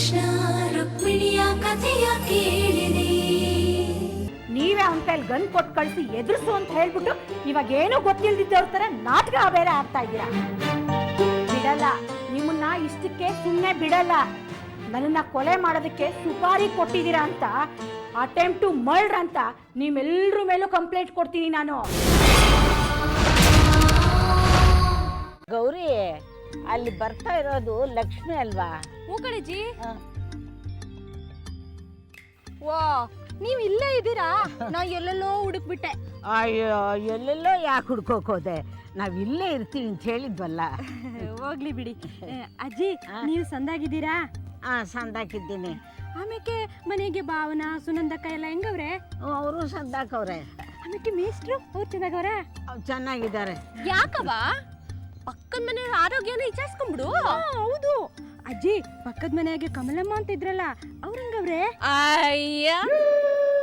ಕೃಷ್ಣ ರುಕ್ಮಿಣಿಯ ಕಥೆಯ ಕೇಳಿದೆ. ನೀವೇ ಅವನ ಕೈಲಿ ಗನ್ ಕೊಟ್ಟು ಕಳಿಸಿ ಎದುರಿಸು ಅಂತ ಹೇಳ್ಬಿಟ್ಟು ಇವಾಗ ಏನೂ ಗೊತ್ತಿಲ್ದಿದ್ದವ್ರ ತರ ನಾಟಕ ಬೇರೆ ಆಡ್ತಾ ಇದ್ದೀರಾ. ಬಿಡಲ್ಲ, ನಿಮ್ಮನ್ನ ಇಷ್ಟಕ್ಕೆ ಸುಮ್ಮನೆ ಬಿಡಲ್ಲ. ನನ್ನನ್ನ ಕೊಲೆ ಮಾಡೋದಕ್ಕೆ ಸುಪಾರಿ ಕೊಟ್ಟಿದ್ದೀರಾ ಅಂತ, ಅಟೆಂಪ್ಟ್ ಟು ಮರ್ಡರ್ ಅಂತ ನಿಮ್ಮೆಲ್ಲರ ಮೇಲೂ ಕಂಪ್ಲೇಂಟ್ ಕೊಡ್ತೀನಿ ನಾನು. ಗೌರಿ, ಅಲ್ಲಿ ಬರ್ತಾ ಇರೋದು ಲಕ್ಷ್ಮಿ ಅಲ್ವಾ? ಹೂ ಕಣಜ್ಜಿ. ವಾ, ನೀವ್ ಇಲ್ಲೇ ಇದ್ದೀರಾ? ನಾ ಎಲ್ಲೆಲ್ಲೋ ಹುಡುಕ್ಬಿಟ್ಟೆ. ಅಯ್ಯೋ, ಎಲ್ಲೆಲ್ಲೋ ಯಾಕೆ ಹುಡ್ಕೋಕೋದೆ? ನಾವ್ ಇಲ್ಲೇ ಇರ್ತೀವಿ ಅಂತ ಹೇಳಿದ್ವಲ್ಲ. ಹೋಗ್ಲಿ ಬಿಡಿ. ಅಜ್ಜಿ, ನೀವು ಸಂದಾಗಿದ್ದೀರಾ? ಸಂದಾಕಿದ್ದೀನಿ. ಆಮೇಲೆ ಮನೆಗೆ ಭಾವನಾ ಸುನಂದಕ್ಕ ಎಲ್ಲ ಹೆಂಗವ್ರೆ? ಅವರು ಸಂದಾಕವ್ರೆ. ಆಮೇಲೆ ಮೇಸ್ಟ್ರು ಅವ್ರು ಚೆನ್ನಾಗವ್ರೆ? ಚೆನ್ನಾಗಿದ್ದಾರೆ. ಯಾಕವ ಪಕ್ಕದ ಮನೆಯವ್ರ ಆರೋಗ್ಯನ ವಿಚಾರಿಸ್ಕೊಂಡ್ಬಿಡು. ಹೌದು ಅಜ್ಜಿ, ಪಕ್ಕದ ಮನೆಯಾಗೆ ಕಮಲಮ್ಮ ಅಂತ ಇದ್ರಲ್ಲ, ಅವ್ರ ಹೆಂಗವ್ರೆ? ಅಯ್ಯ,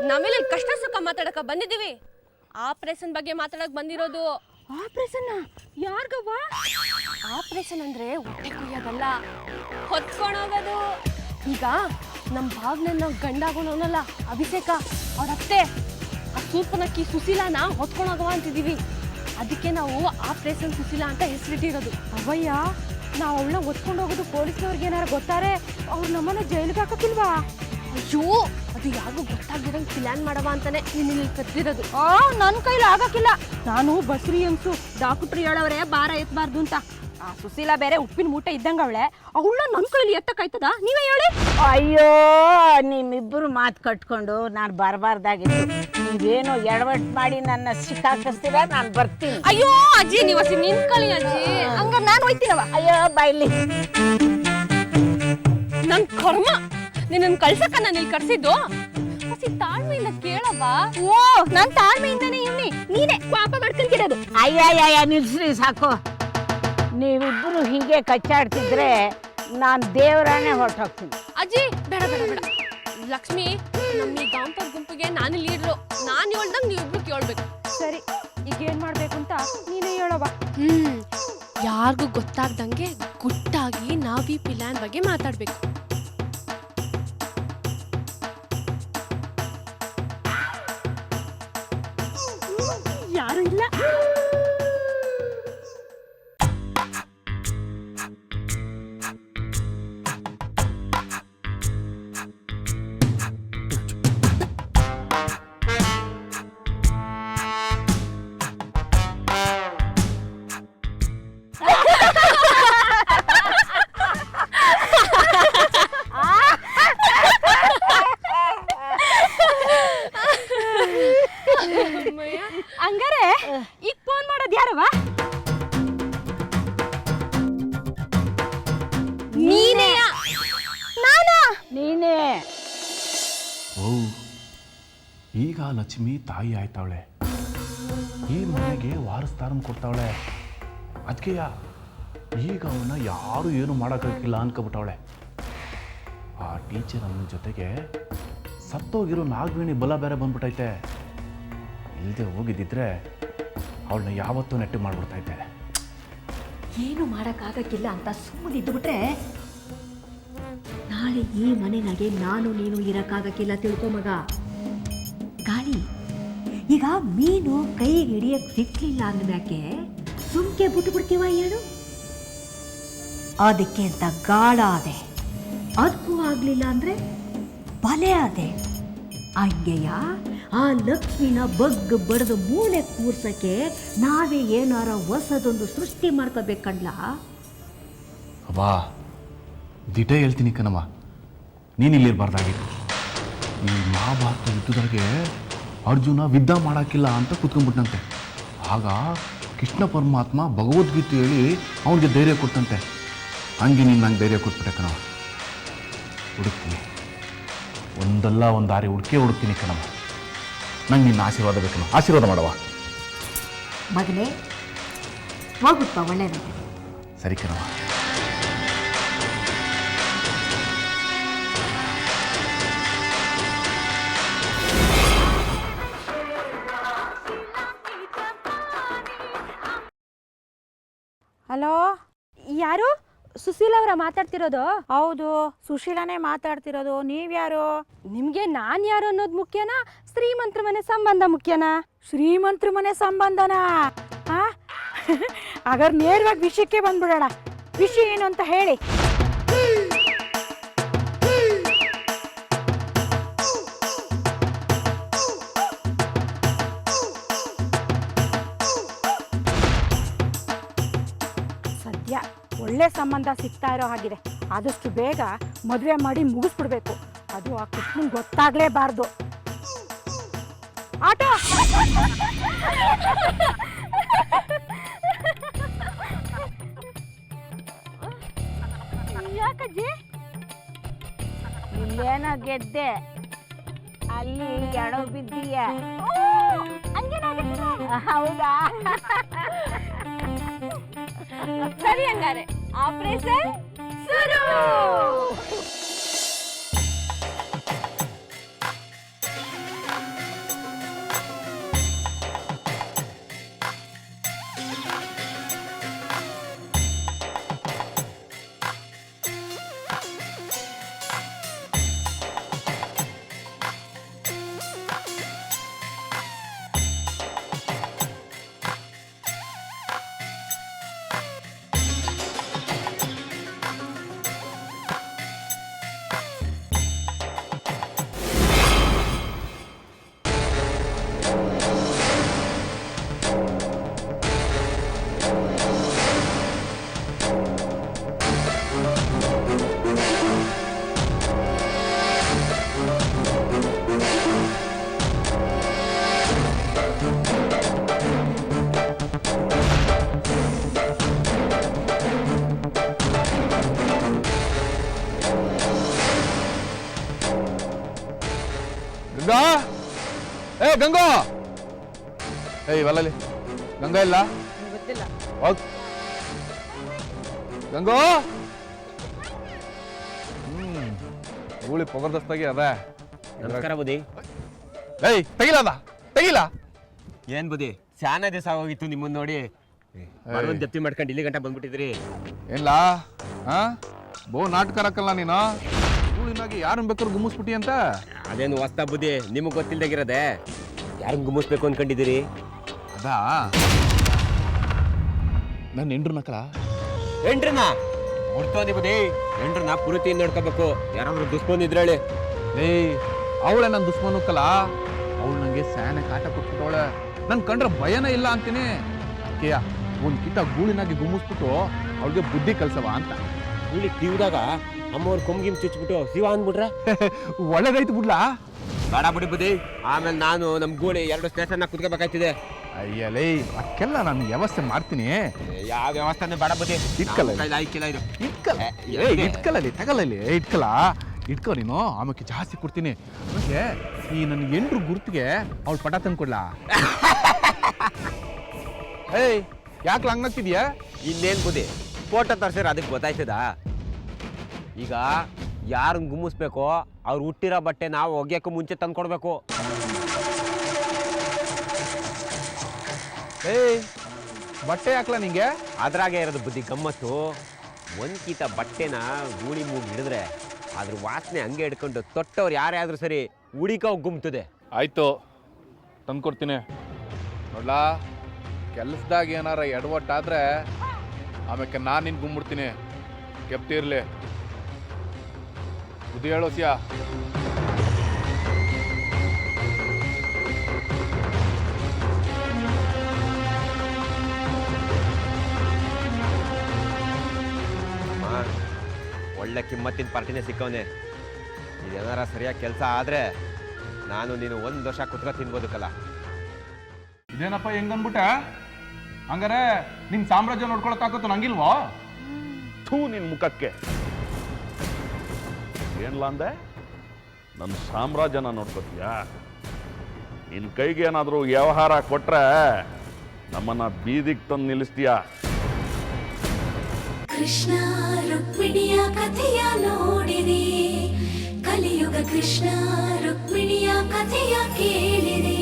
ನಾವೆಲ್ಲ ಕಷ್ಟ ಸುಖ ಮಾತಾಡಕ ಬಂದಿದೀವಿ. ಆಪರೇಷನ್ ಬಗ್ಗೆ ಮಾತಾಡಕ್ ಬಂದಿರೋದು. ಆಪರೇಷನ್? ಯಾರ್ಗವ್ವ? ಆಪರೇಷನ್ ಅಂದ್ರೆ ಹೊಟ್ಟೆ ಕುಯ್ಯೋದಲ್ಲ, ಹೊತ್ಕೊಂಡೋಗೋದು. ಈಗ ನಮ್ಮ ಭಾವನೆಲ್ಲ ಗಂಡಾಗೋನಲ್ಲ ಅಭಿಷೇಕ, ಅವ್ರ ಅತ್ತೆ ಆ ಸೂಪನಕ್ಕಿ ಸುಶೀಲಾನ ಹೊತ್ಕೊಂಡೋಗವ ಅಂತಿದೀವಿ. ಅದಕ್ಕೆ ನಾವು ಆಪರೇಷನ್ ಸುಶೀಲಾ ಅಂತ ಹೆಸರಿಟ್ಟಿರೋದು. ಅವಯ್ಯ, ನಾವು ಅವಳನ್ನ ಹೊತ್ಕೊಂಡು ಹೋಗೋದು ಪೊಲೀಸ್ನವ್ರಿಗೆ ಏನಾರ ಗೊತ್ತಾರೆ ಅವ್ರು ನಮ್ಮನ್ನ ಜೈಲಿಗೆ ಹಾಕಕ್ಕಿಲ್ವಾ? ಅಯ್ಯೋ, ಅದು ಯಾರಿಗೂ ಗೊತ್ತಾಗ್ದಿರಂಗೆ ಪ್ಲಾನ್ ಮಾಡವ ಅಂತಾನೆ ನಿನ್ನ ಕತ್ತಿರೋದು. ನನ್ನ ಕೈಲಿ ಆಗಕ್ಕಿಲ್ಲ. ನಾನು ಬಸ್ರಿ ಅನ್ಸು ಡಾಕ್ಟ್ರು ಹೇಳವ್ರೆ ಬಾರ ಎತ್ತಬಾರ್ದು ಅಂತ. ಆ ಸುಶೀಲಾ ಬೇರೆ ಉಪ್ಪಿನ ಮೂಟೆ ಇದ್ದಂಗ ಅವಳನ್ನ ನನ್ನ ಕೈಲಿ ಎತ್ತಕ್ಕಾಯ್ತದ? ನೀವೇ ಹೇಳಿ. ಅಯ್ಯೋ, ನಿಮ್ಮಿಬ್ಬರು ಮಾತು ಕಟ್ಕೊಂಡು ನಾನು ಬರಬಾರ್ದಾಗಿತ್ತು. ನೀವೇನೋ ಎಡವಟ್ಟು ಮಾಡಿ ನನ್ನ ಸಿಕ್ಕಾಕಿಸ್ತೀರ, ನಾನು ಬರ್ತೀನಿ. ಅಯ್ಯೋ ಅಜ್ಜಿ, ನೀವು ಅಸಿ ನಿಂತ್ಕೊಳ್ಳಿ ಅಜ್ಜಿ. ಹಂಗ ನಾನು ಹೋಯ್ತೀನವ. ಅಯ್ಯೋ ಬಾಯ್ಲಿ, ನನ್ ಕರ್ಮ ನಿನ್ನ ಕಳ್ಸಕ್ಕ ನಾನು ಇಲ್ಲಿ ಕರ್ಸಿದ್ದು. ಅಸಿ ತಾಳ್ಮೆಯಿಂದ ಕೇಳವ್ವ. ಓ, ನಾನ್ ತಾಳ್ಮೆಯಿಂದಾನೆ ಇವ್ನಿ, ನೀನೇ ಪಾಪ ಮಾಡ್ಕೊಂತಿರೋದು. ಅಯ್ಯ ನಿಲ್ಸ್ರಿ ಸಾಕು. ನೀವಿಬ್ಬರು ಹೀಗೆ ಕಚ್ಚಾಡ್ತಿದ್ರೆ ನಾನು ದೇವರಾಣೆ ಹೊರಟೋಗ್ತೀನಿ. ಅಜ್ಜಿ, ಬೇಡ ಬೇಡ ಬೇಡ. ಲಕ್ಷ್ಮಿ, ನಮ್ಮ ಈ ಗಾಂಪರ್ ಗುಂಪಿಗೆ ನಾನು ಲೀಡ್ರು. ನಾನು ಹೇಳ್ದಂಗೆ ನೀವಿಬ್ರು ಕೇಳ್ಬೇಕು. ಸರಿ, ಈಗ ಏನ್ ಮಾಡ್ಬೇಕು ಅಂತ ನೀನೇ ಹೇಳವ್ವ. ಯಾರಿಗೂ ಗೊತ್ತಾಗ್ದಂಗೆ ಗುಟ್ಟಾಗಿ ನಾವ್ ಈ ಪ್ಲಾನ್ ಬಗ್ಗೆ ಮಾತಾಡ್ಬೇಕು. ಯಾರು ಇಲ್ಲ. ಹಂಗಾರೆ ಈಗ ಫೋನ್ ಮಾಡೋದು ಯಾರವ? ನೀನೇ? ನಾನಾ? ನೀನೇ. ಓ, ಈಗ ಲಕ್ಷ್ಮಿ ತಾಯಿ ಆಯ್ತಾವಳೆ, ಈ ಮನೆಗೆ ವಾರಸ್ದಾರನ್ ಕೊಡ್ತಾವಳೆ. ಅದಕ್ಕೆ ಈಗ ಅವನ್ನ ಯಾರು ಏನು ಮಾಡೋಕ್ಕಾಗಿಲ್ಲ ಅನ್ಕೊಬಿಟ್ಟವಳೆ. ಆ ಟೀಚರ್ ಅಮ್ಮನ ಜೊತೆಗೆ ಸತ್ತೋಗಿರೋ ನಾಗವೇಣಿ ಬಲ ಬೇರೆ ಬಂದ್ಬಿಟ್ಟೈತೆ. ಇಲ್ಲದೆ ಹೋಗಿದ್ದಿದ್ರೆ ಅವಳನ್ನ ಯಾವತ್ತೂ ನೆಟ್ಟು ಮಾಡ್ಬಿಡ್ತೈತೆ. ಏನು ಮಾಡೋಕ್ಕಾಗಕ್ಕಿಲ್ಲ ಅಂತ ಸುಮ್ಮನೆ ಇದ್ದುಬಿಟ್ರೆ ನಾಳೆ ಈ ಮನೆಯಾಗೆ ನಾನು ನೀನು ಇರೋಕ್ಕಾಗಕ್ಕಿಲ್ಲ. ತಿಳ್ಕೊ ಮಗ. ಗಾಳಿ, ಈಗ ಮೀನು ಕೈಗೆ ಹಿಡಿಯಕ್ಕೆ ಸಿಕ್ಲಿಲ್ಲ ಅಂದ್ಮ್ಯಾಕೆ ಸುಮ್ಕೆ ಬಿಟ್ಬಿಡ್ತೀವ ಹೇಳು? ಅದಕ್ಕೆ ಅಂತ ಗಾಳ ಅದೆ, ಅದಕ್ಕೂ ಆಗಲಿಲ್ಲ ಅಂದರೆ ಬಲೆ ಅದೆ. ಹಂಗೆಯ ಆ ಲಕ್ಷ್ಮಿನ ಬಗ್ಗ ಬಡ್ದು ಮೂಲೆ ಕೂರ್ಸಕ್ಕೆ ನಾವೇ ಏನಾರ ಹೊಸದೊಂದು ಸೃಷ್ಟಿ ಮಾಡ್ಕೋಬೇಕಂಡ್ಲ. ಅಬ್ಬಾ, ದಿಟ ಹೇಳ್ತೀನಿ ಕಣಮ್ಮ, ನೀನು ಇಲ್ಲಿರ್ಬಾರ್ದಾಗಿತ್ತು. ಈ ಮಹಾಭಾರತ ಯುದ್ಧದಾಗೆ ಅರ್ಜುನ ಯುದ್ಧ ಮಾಡೋಕ್ಕಿಲ್ಲ ಅಂತ ಕೂತ್ಕೊಂಡ್ಬಿಟ್ಟಂತೆ. ಆಗ ಕೃಷ್ಣ ಪರಮಾತ್ಮ ಭಗವದ್ಗೀತೆ ಹೇಳಿ ಅವನಿಗೆ ಧೈರ್ಯ ಕೊಟ್ಟಂತೆ. ಹಂಗೆ ನೀನು ನಂಗೆ ಧೈರ್ಯ ಕೊಟ್ಬಿಟ್ಟೆ ಕಣವ. ಹುಡುಕ್ತೀನಿ, ಒಂದಲ್ಲ ಒಂದು ದಾರಿ ಹುಡುಕ್ತೀನಿ ಕಣವ. ನಂಗೆ ನಿನ್ನ ಆಶೀರ್ವಾದ ಬೇಕಮ್ಮ, ಆಶೀರ್ವಾದ ಮಾಡವ. ಮಗನೇ, ಹೋಗುತ್ತಾ ಒಳ್ಳೆಯದು. ಸರಿ ಕಣವ. ಹಲೋ, ಯಾರು? ಸುಶೀಲಾ ಅವರ ಮಾತಾಡ್ತಿರೋದು? ಹೌದು, ಸುಶೀಲಾನೇ ಮಾತಾಡ್ತಿರೋದು. ನೀವ್ಯಾರು? ನಿಮ್ಗೆ ನಾನ್ ಯಾರು ಅನ್ನೋದು ಮುಖ್ಯನಾ, ಶ್ರೀಮಂತ್ರ ಮನೆ ಸಂಬಂಧ ಮುಖ್ಯನಾ? ಶ್ರೀಮಂತ್ರ ಮನೆ ಸಂಬಂಧನಾ? ಹಾಗಾದ್ರೆ ನೇರವಾಗಿ ವಿಷಯಕ್ಕೆ ಬಂದ್ಬಿಡೋಣ. ವಿಷಯ ಏನು ಅಂತ ಹೇಳಿ. ಸದ್ಯ ಒಳ್ಳೆ ಸಂಬಂಧ ಸಿಗ್ತಾ ಇರೋ ಹಾಗಿದೆ. ಆದಷ್ಟು ಬೇಗ ಮದುವೆ ಮಾಡಿ ಮುಗಿಸ್ಬಿಡ್ಬೇಕು. ಅದು ಆ ಕೃಷ್ಣನ್ ಗೊತ್ತಾಗ್ಲೇಬಾರ್ದು. ಆಟೋ ಯಾಕಜ್ಜಿ? ಇಲ್ಲೇನೋ ಗೆದ್ದೆ, ಅಲ್ಲಿ ಎಡೋ ಬಿದ್ದೀಯ. ಹೌದಾ? ಸರಿ, ಹಂಗಾರೆ ಆಪರೇಷನ್ ಶುರು. ಗಂಗಾ, ಏ ಗಂಗಾ, ಏ ಇವಲ್ಲಲ್ಲಿ ಗಂಗಾ ಇಲ್ಲ? ಗೊತ್ತಿಲ್ಲ. ಹೋಗ್ ಗಂಗೋ. ಗೂಳಿ ಪೊಗರ್ದಸ್ತಾಗಿ ಅದ. ನಮಸ್ಕಾರ ಬುದಿ. ಏಯ್ ತೆಗಿಲ ತೆಗಿಲ. ಏನ್ ಬುದಿ, ಶಾನ ದಿವಸ ಹೋಗಿತ್ತು ನಿಮ್ಮನ್ನ ನೋಡಿ. ಬರುವಂತ ಜಪ್ತಿ ಮಾಡ್ಕೊಂಡು ಇಲ್ಲಿ ಗಂಟ ಬಂದ್ಬಿಟ್ಟಿದ್ರಿ. ಏನ್ಲ ಬೋ ನಾಟಕ ಹಾಕಲ್ಲ ನೀನು. ಗೂಳಿನಾಗಿ ಯಾರನ್ನ ಬೇಕಾದ್ರು ಗುಮ್ಮಿಸ್ಬಿಟ್ಟಿ ಅಂತ. ಅದೇನು ಹೊಸ್ತಾ ಬುದ್ಧಿ, ನಿಮಗೆ ಗೊತ್ತಿಲ್ದಾಗಿರೋದೆ. ಯಾರನ್ನ ಗುಮ್ಮಿಸ್ಬೇಕು ಅನ್ಕೊಂಡಿದ್ದೀರಿ? ಅದಾ ನನ್ನ ಹೆಂಡ್ರು ನಕಲ. ಎಂಡ್ರನ್ನ ಹೊಡ್ತೋದಿ ಬುದಿ, ಎಂಡ್ರನ್ನ ಪುರುತಿ ನೋಡ್ಕೋಬೇಕು. ಯಾರಾದ್ರೂ ದುಶ್ಮನ್ ಇದ್ರೇಳಿ. ಏಯ್ ಅವಳೆ ನನ್ನ ದುಶ್ಮನಕ್ಕಲ್ಲ, ಅವಳು ನಂಗೆ ಸ್ಯಾನೆ ಕಾಟ ಕೊಟ್ಬಿಟ್ಟವಳೆ. ನನ್ ಕಂಡ್ರೆ ಭಯನೇ ಇಲ್ಲ ಅಂತೀನಿ. ಅದಕ್ಕೆಯ ಒಂದ್ ಕಿತ್ತ ಗೂಳಿನಾಗಿ ಗುಮ್ಮಿಸ್ಬಿಟ್ಟು ಅವಳಿಗೆ ಬುದ್ಧಿ ಕಲ್ಸವ ಅಂತ. ಗೂಳಿ ತೀವ್ದಾಗ ಅಮ್ಮವ್ರ ಕೊಂಗಿಮ್ ಚುಚ್ಬಿಟ್ಟು ಶಿವ ಅಂದ್ಬಿಟ್ರೆ ಒಳ್ಳೇದಾಯ್ತು ಬಿಡ್ಲಾ? ಬೇಡ ಬಿಡಿ ಬುದಿ, ಆಮೇಲೆ ನಾನು ನಮ್ ಗೂಳಿ 2 ಸ್ಟೇಷನ್ ಕುತ್ಕೋಬೇಕಾಯ್ತಿದೆ. ಅಯ್ಯಲೇ ಅದಕ್ಕೆಲ್ಲ ನಾನು ವ್ಯವಸ್ಥೆ ಮಾಡ್ತೀನಿ. ಯಾವ ವ್ಯವಸ್ಥೆನೂ ಬೇಡ ಬುದಿ, ಇಟ್ಕಲ್ಲ ಆಯ್ಕಿಲ್ಲ ಇದು. ಇಟ್ಕಲ್ಲಲ್ಲಿ ತಗಲ್ಲಲ್ಲಿ ಇಟ್ಕಲ್ಲ. ಇಟ್ಕೋ ನೀನು, ಆಮೇಲೆ ಜಾಸ್ತಿ ಕೊಡ್ತೀನಿ. ಆಮೇಲೆ ಈ ನನ್ನ ಹೆಂಡ್ರು ಗುರ್ತಿಗೆ ಅವಳು ಪಟ ತಂದ್ಕೊಡ್ಲಾ? ಏಯ್ ಯಾಕೆ ಹಂಗಾಗ್ತಿದ್ಯಾ? ಇನ್ನೇನ್ ಬುದಿ, ಫೋಟೋ ತರ್ಸಿರ ಅದಕ್ಕೆ ಗೊತ್ತಾಯ್ತದ? ಈಗ ಯಾರನ್ನ ಗುಮ್ಮಿಸ್ಬೇಕೋ ಅವ್ರು ಹುಟ್ಟಿರೋ ಬಟ್ಟೆ ನಾವು ಒಗ್ಯಕ್ಕೂ ಮುಂಚೆ ತಂದು ಕೊಡ್ಬೇಕು. ಏಯ್ ಬಟ್ಟೆ ಹಾಕ್ಲಾ ನಿಂಗೆ? ಅದ್ರಾಗೆ ಇರೋದು ಬುದ್ಧಿ ಗಮ್ಮತ್ತು. ಒಂದ್ಕಿತ ಬಟ್ಟೆನ ಗೂಳಿ ಮೂಗಿ ಹಿಡಿದ್ರೆ ಅದ್ರ ವಾಸನೆ ಹಂಗೆ ಹಿಡ್ಕೊಂಡು ತೊಟ್ಟವ್ರು ಯಾರೇ ಆದ್ರೂ ಸರಿ ಹುಡಿಕೋ ಗುಮ್ತದೆ. ಆಯ್ತು ತಂದ್ಕೊಡ್ತೀನಿ. ನೋಡ್ಲಾ, ಕೆಲ್ಸದಾಗ ಏನಾರ ಎಡವಟ್ಟಾದ್ರೆ ಆಮೇಲೆ ನಾನು ನಿನ್ ಗುಮ್ಬಿಡ್ತೀನಿ. ಕೆಪ್ತಿ ಇರ್ಲಿ. ಬುದ್ಧಿ ಹೇಳೋಸಿಯಾ? ಒಳ್ಳೆ ಕಿಮ್ಮತ್ತಿನ ಪಾರ್ಟಿನೇ ಸಿಕ್ಕವನೆ. ಇದೇನಾರ ಸರಿಯಾಗಿ ಕೆಲಸ ಆದ್ರೆ ನಾನು ನೀನು 1 ವರ್ಷ ಕುತ್ಕೊ ತಿನ್ಬೋದಕ್ಕಲ್ಲ. ಇದೇನಪ್ಪ ಹೆಂಗನ್ಬಿಟ್ಟೆ? ಹಂಗಾರೆ ನಿನ್ ಸಾಮ್ರಾಜ್ಯ ನೋಡ್ಕೊಳಕ್ಕಾಗತ್ತು ನಂಗಿಲ್ವೋ? ಥೂ ನಿನ್ ಮುಖಕ್ಕೆ. ಏನ್ಲ ಅಂದೆ? ನನ್ನ ಸಾಮ್ರಾಜ್ಯನ ನೋಡ್ಕೊತೀಯಾ? ನಿನ್ ಕೈಗೆ ಏನಾದರೂ ವ್ಯವಹಾರ ಕೊಟ್ರೆ ನಮ್ಮನ್ನ ಬೀದಿಗೆ ತಂದು ನಿಲ್ಲಿಸ್ತೀಯಾ? ಕೃಷ್ಣ ರುಕ್ಮಿಣಿಯ ಕಥೆಯ ನೋಡಿರಿ, ಕಲಿಯುಗ ಕೃಷ್ಣ ರುಕ್ಮಿಣಿಯ ಕಥೆಯ ಕೇಳಿರಿ.